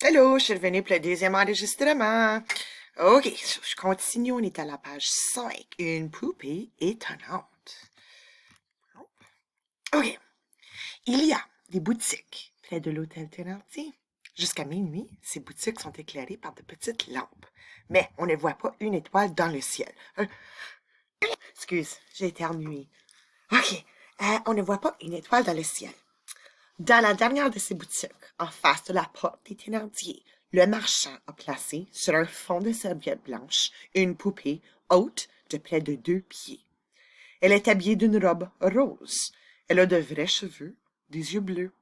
Hello, je suis revenue pour le deuxième enregistrement. OK, je continue, on est à la page 5. Une poupée étonnante. OK, il y a des boutiques près de l'hôtel Thénardier. Jusqu'à minuit, ces boutiques sont éclairées par de petites lampes. Mais on ne voit pas une étoile dans le ciel. Excuse, j'ai éternué. OK, on ne voit pas une étoile dans le ciel. Dans la dernière de ces boutiques, en face de la porte des Thénardier, le marchand a placé, sur un fond de serviette blanche, une poupée haute de près de 2 pieds. Elle est habillée d'une robe rose. Elle a de vrais cheveux, des yeux bleus.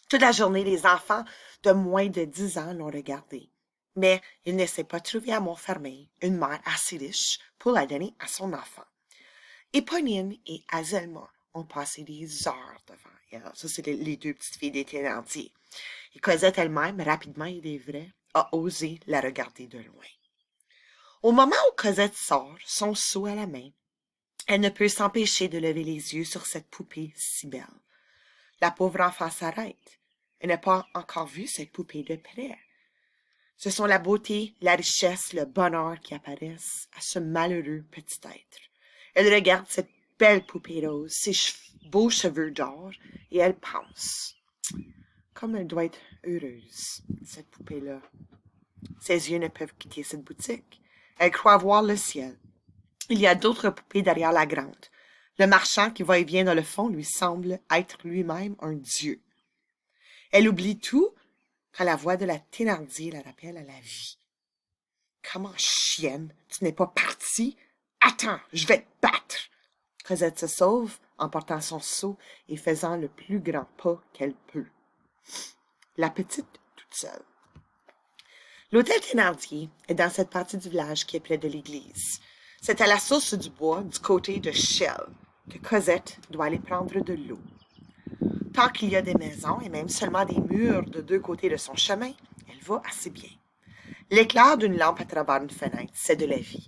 Toute la journée, les enfants de moins de 10 ans l'ont regardée. Mais il ne s'est pas trouvé à Montfermeil une mère assez riche pour la donner à son enfant. Éponine et Azelma ont passé des heures devant elle. Ça, c'est les deux petites filles des Thénardier. Et Cosette elle-même, rapidement, il est vrai, a osé la regarder de loin. Au moment où Cosette sort, son seau à la main, elle ne peut s'empêcher de lever les yeux sur cette poupée si belle. La pauvre enfant s'arrête. Elle n'a pas encore vu cette poupée de près. Ce sont la beauté, la richesse, le bonheur qui apparaissent à ce malheureux petit être. Elle regarde cette belle poupée rose, ses beaux cheveux d'or, et elle pense. Comme elle doit être heureuse, cette poupée-là. Ses yeux ne peuvent quitter cette boutique. Elle croit voir le ciel. Il y a d'autres poupées derrière la grande. Le marchand qui va et vient dans le fond lui semble être lui-même un dieu. Elle oublie tout quand la voix de la Thénardier la rappelle à la vie. Comment, chienne, tu n'es pas partie? Attends, je vais te battre! Cosette se sauve en portant son seau et faisant le plus grand pas qu'elle peut. La petite toute seule. L'hôtel Thénardier est dans cette partie du village qui est près de l'église. C'est à la source du bois, du côté de Chelles, que Cosette doit aller prendre de l'eau. Tant qu'il y a des maisons et même seulement des murs de deux côtés de son chemin, elle va assez bien. L'éclair d'une lampe à travers une fenêtre, c'est de la vie.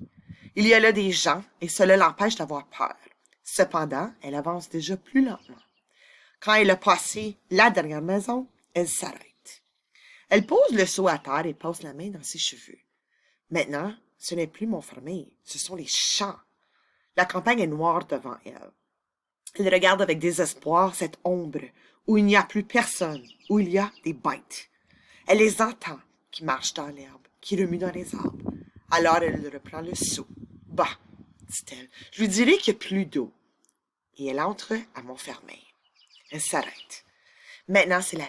Il y a là des gens et cela l'empêche d'avoir peur. Cependant, elle avance déjà plus lentement. Quand elle a passé la dernière maison, elle s'arrête. Elle pose le seau à terre et passe la main dans ses cheveux. Maintenant, ce n'est plus Montfermeil, ce sont les champs. La campagne est noire devant elle. Elle regarde avec désespoir cette ombre où il n'y a plus personne, où il y a des bêtes. Elle les entend qui marchent dans l'herbe, qui remuent dans les arbres. Alors elle reprend le seau. Bah, dit-elle, je lui dirai qu'il n'y a plus d'eau. Et elle entre à Montfermeil. Elle s'arrête. Maintenant, c'est la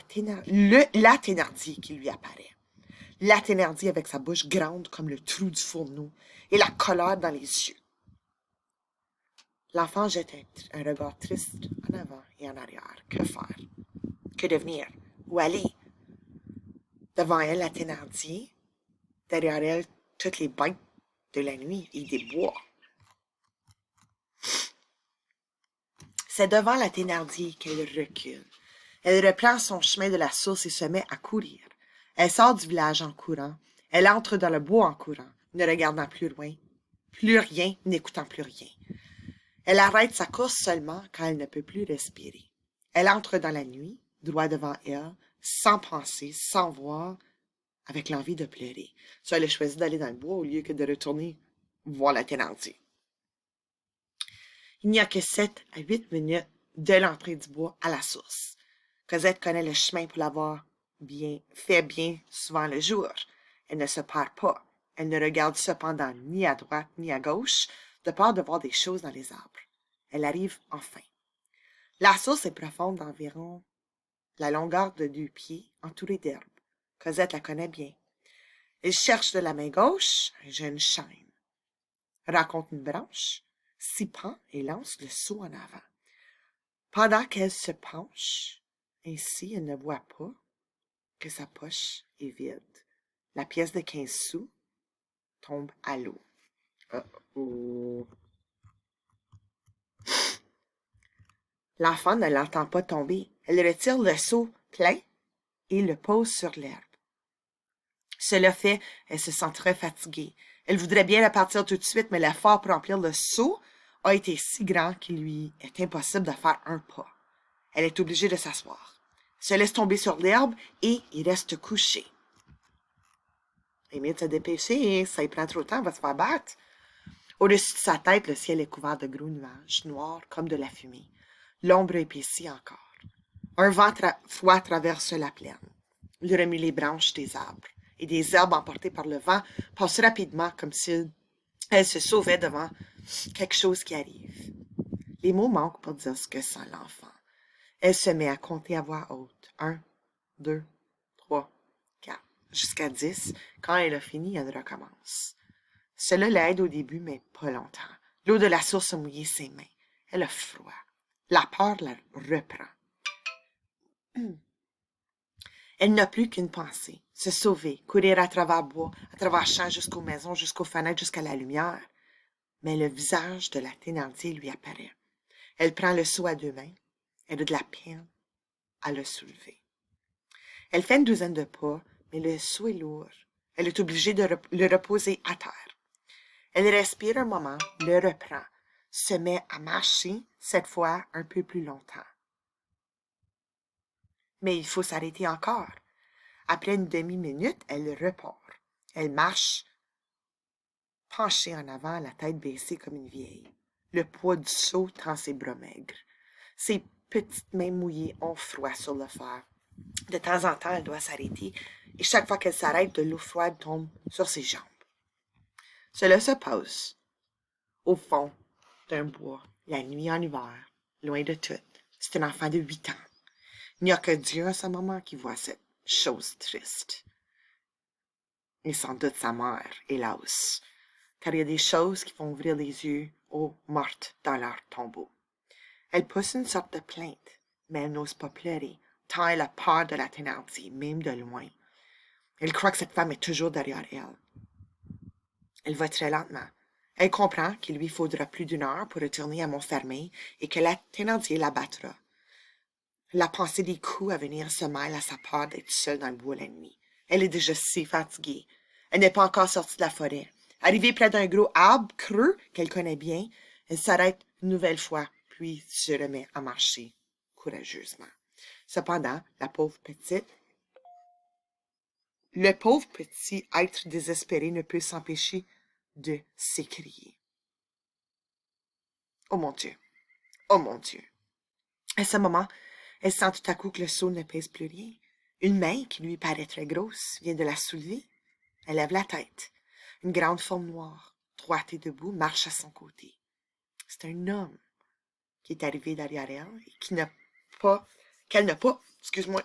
Thénardier qui lui apparaît. La Thénardier avec sa bouche grande comme le trou du fourneau et la colère dans les yeux. L'enfant jette un regard triste en avant et en arrière. Que faire? Que devenir? Où aller? Devant elle, la Thénardier. Derrière elle, toutes les bêtes de la nuit et des bois. C'est devant la Thénardier qu'elle recule. Elle reprend son chemin de la source et se met à courir. Elle sort du village en courant. Elle entre dans le bois en courant, ne regardant plus loin, plus rien, n'écoutant plus rien. Elle arrête sa course seulement quand elle ne peut plus respirer. Elle entre dans la nuit, droit devant elle, sans penser, sans voir, avec l'envie de pleurer. So, elle a choisi d'aller dans le bois au lieu que de retourner voir la Thénardier. Il n'y a que 7 à 8 minutes de l'entrée du bois à la source. Cosette connaît le chemin pour l'avoir fait bien souvent le jour. Elle ne se perd pas. Elle ne regarde cependant ni à droite ni à gauche, de peur de voir des choses dans les arbres. Elle arrive enfin. La source est profonde d'environ la longueur de 2 pieds, entourée d'herbe. Cosette la connaît bien. Elle cherche de la main gauche un jeune chêne. Rencontre une branche, s'y prend et lance le seau en avant. Pendant qu'elle se penche, ainsi elle ne voit pas que sa poche est vide. La pièce de 15 sous tombe à l'eau. Oh. L'enfant ne l'entend pas tomber. Elle retire le seau plein et le pose sur l'herbe. Cela fait, elle se sent très fatiguée. Elle voudrait bien la partir tout de suite, mais l'effort pour remplir le seau a été si grand qu'il lui est impossible de faire un pas. Elle est obligée de s'asseoir, se laisse tomber sur l'herbe et y reste couchée. Et mieux de se dépêcher, ça y prend trop de temps, on va se faire battre. Au-dessus de sa tête, le ciel est couvert de gros nuages, noirs comme de la fumée. L'ombre épaissit encore. Un vent froid traverse la plaine. Il remue les branches des arbres, et des herbes emportées par le vent passent rapidement comme si elles se sauvaient devant quelque chose qui arrive. Les mots manquent pour dire ce que sent l'enfant. Elle se met à compter à voix haute. 1, 2, 3, 4, jusqu'à 10. Quand elle a fini, elle recommence. Cela l'aide au début, mais pas longtemps. L'eau de la source a mouillé ses mains. Elle a froid. La peur la reprend. Elle n'a plus qu'une pensée, se sauver, courir à travers bois, à travers champs jusqu'aux maisons, jusqu'aux fenêtres, jusqu'à la lumière. Mais le visage de la Thénardier lui apparaît. Elle prend le seau à 2 mains. Elle a de la peine à le soulever. Elle fait une douzaine de pas, mais le seau est lourd. Elle est obligée de le reposer à terre. Elle respire un moment, le reprend, se met à marcher, cette fois un peu plus longtemps. Mais il faut s'arrêter encore. Après une demi-minute, elle repart. Elle marche, penchée en avant, la tête baissée comme une vieille. Le poids du seau tend ses bras maigres. Ses petites mains mouillées ont froid sur le fer. De temps en temps, elle doit s'arrêter, et chaque fois qu'elle s'arrête, de l'eau froide tombe sur ses jambes. Cela se passe au fond d'un bois, la nuit en hiver, loin de tout. C'est un enfant de 8 ans. Il n'y a que Dieu à ce moment qui voit cette chose triste. Et sans doute sa mère, hélas, car il y a des choses qui font ouvrir les yeux aux mortes dans leur tombeau. Elle pousse une sorte de plainte, mais elle n'ose pas pleurer, tant elle a peur de la Thénardier, même de loin. Elle croit que cette femme est toujours derrière elle. Elle va très lentement. Elle comprend qu'il lui faudra plus d'1 heure pour retourner à Montfermeil et que la Thénardier la battra. La pensée des coups à venir se mêle à sa peur d'être seule dans le bois la nuit. Elle est déjà si fatiguée. Elle n'est pas encore sortie de la forêt. Arrivée près d'un gros arbre creux qu'elle connaît bien, elle s'arrête une nouvelle fois, puis se remet à marcher courageusement. Cependant, le pauvre petit être désespéré ne peut s'empêcher de s'écrier. Oh mon Dieu! Oh mon Dieu! À ce moment, elle sent tout à coup que le seau ne pèse plus rien. Une main, qui lui paraît très grosse, vient de la soulever. Elle lève la tête. Une grande forme noire, droite et debout, marche à son côté. C'est un homme qui est arrivé derrière elle et qu'elle n'a pas,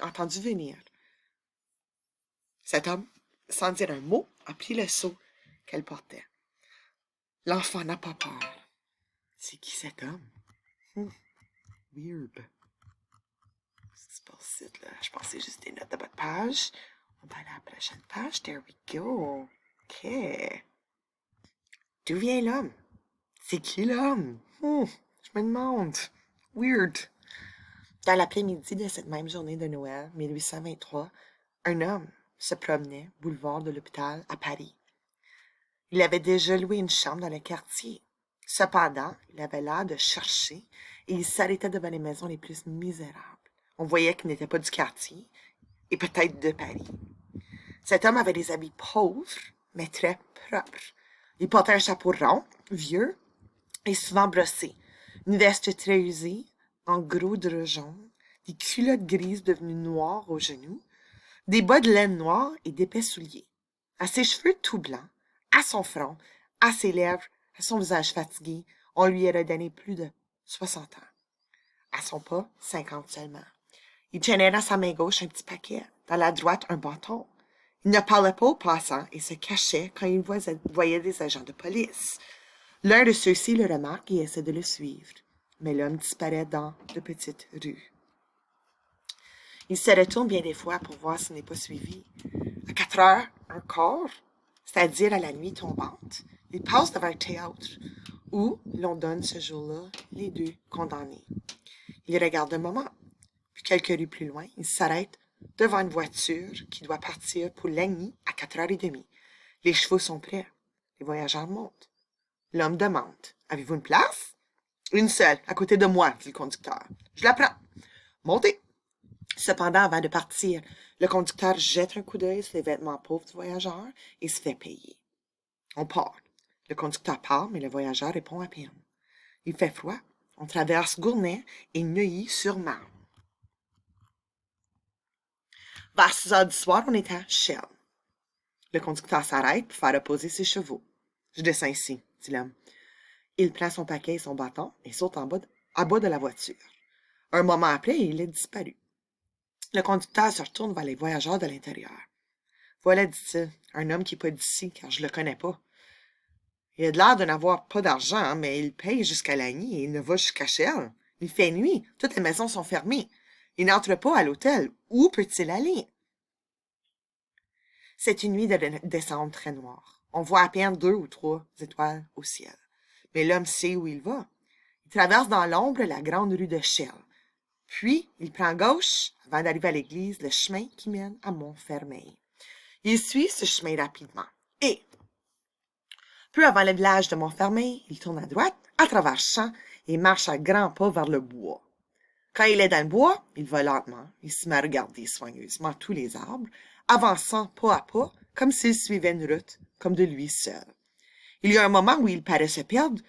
entendu venir. Cet homme, sans dire un mot, a pris le seau qu'elle portait. L'enfant n'a pas peur. C'est qui cet homme? Weird. Qu'est-ce qui se passe ici, là? Je pense que c'est juste des notes de bas de page. On va aller à la prochaine page. There we go. OK. D'où vient l'homme? C'est qui l'homme? Je me demande. Weird. Dans l'après-midi de cette même journée de Noël, 1823, un homme se promenait, boulevard de l'Hôpital, à Paris. Il avait déjà loué une chambre dans le quartier. Cependant, il avait l'air de chercher et il s'arrêtait devant les maisons les plus misérables. On voyait qu'il n'était pas du quartier et peut-être de Paris. Cet homme avait des habits pauvres, mais très propres. Il portait un chapeau rond, vieux et souvent brossé, une veste très usée, en gros drap jaune, des culottes grises devenues noires aux genoux, des bas de laine noire et d'épais souliers. À ses cheveux tout blancs, à son front, à ses lèvres, à son visage fatigué, on lui aurait donné plus de 60 ans. À son pas, 50 seulement. Il tenait dans sa main gauche un petit paquet, dans la droite un bâton. Il ne parlait pas aux passants et se cachait quand il voyait des agents de police. L'un de ceux-ci le remarque et essaie de le suivre, mais l'homme disparaît dans de petites rues. Il se retourne bien des fois pour voir s'il n'est pas suivi. À 4h15, c'est-à-dire à la nuit tombante, il passe devant un théâtre où l'on donne ce jour-là les 2 condamnés. Il regarde un moment, puis quelques rues plus loin, il s'arrête devant une voiture qui doit partir pour Lagny à 4h30. Les chevaux sont prêts. Les voyageurs montent. L'homme demande « Avez-vous une place? »« Une seule, à côté de moi, dit le conducteur. Je la prends. Montez. » Cependant, avant de partir, le conducteur jette un coup d'œil sur les vêtements pauvres du voyageur et se fait payer. On part. Le conducteur part, mais le voyageur répond à peine. Il fait froid. On traverse Gournay et Neuilly-sur-Marne. Vers 6 heures du soir, on est à Chelles. Le conducteur s'arrête pour faire reposer ses chevaux. Je descends ici, dit l'homme. Il prend son paquet et son bâton et saute à bas de la voiture. Un moment après, il est disparu. Le conducteur se retourne vers les voyageurs de l'intérieur. Voilà, dit-il, un homme qui n'est pas d'ici, car je le connais pas. Il a de l'air de n'avoir pas d'argent, mais il paye jusqu'à la nuit et il ne va jusqu'à Chelles. Il fait nuit, toutes les maisons sont fermées. Il n'entre pas à l'hôtel. Où peut-il aller? C'est une nuit de décembre très noire. On voit à peine 2 ou 3 étoiles au ciel. Mais l'homme sait où il va. Il traverse dans l'ombre la grande rue de Chelles. Puis, il prend gauche, avant d'arriver à l'église, le chemin qui mène à Montfermeil. Il suit ce chemin rapidement. Et, peu avant le village de Montfermeil, il tourne à droite, à travers champs, et marche à grands pas vers le bois. Quand il est dans le bois, il va lentement. Il se met à regarder soigneusement tous les arbres, avançant pas à pas, comme s'il suivait une route, comme de lui seul. Il y a un moment où il paraît se perdre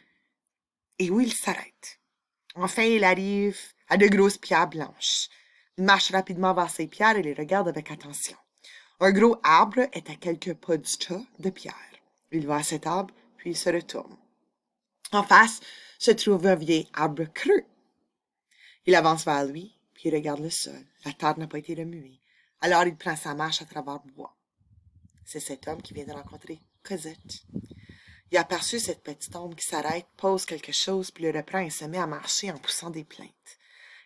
et où il s'arrête. Enfin, il arrive à de grosses pierres blanches. Il marche rapidement vers ces pierres et les regarde avec attention. Un gros arbre est à quelques pas du tas de pierres. Il va à cet arbre, puis il se retourne. En face se trouve un vieil arbre creux. Il avance vers lui, puis il regarde le sol. La terre n'a pas été remuée. Alors il prend sa marche à travers le bois. C'est cet homme qui vient de rencontrer Cosette. Il a aperçu cette petite ombre qui s'arrête, pose quelque chose, puis le reprend et se met à marcher en poussant des plaintes.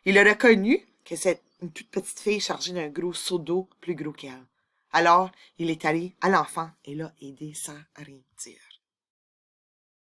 Il a reconnu que c'est une toute petite fille chargée d'un gros seau d'eau plus gros qu'elle. Alors, il est allé à l'enfant et l'a aidé sans rien dire.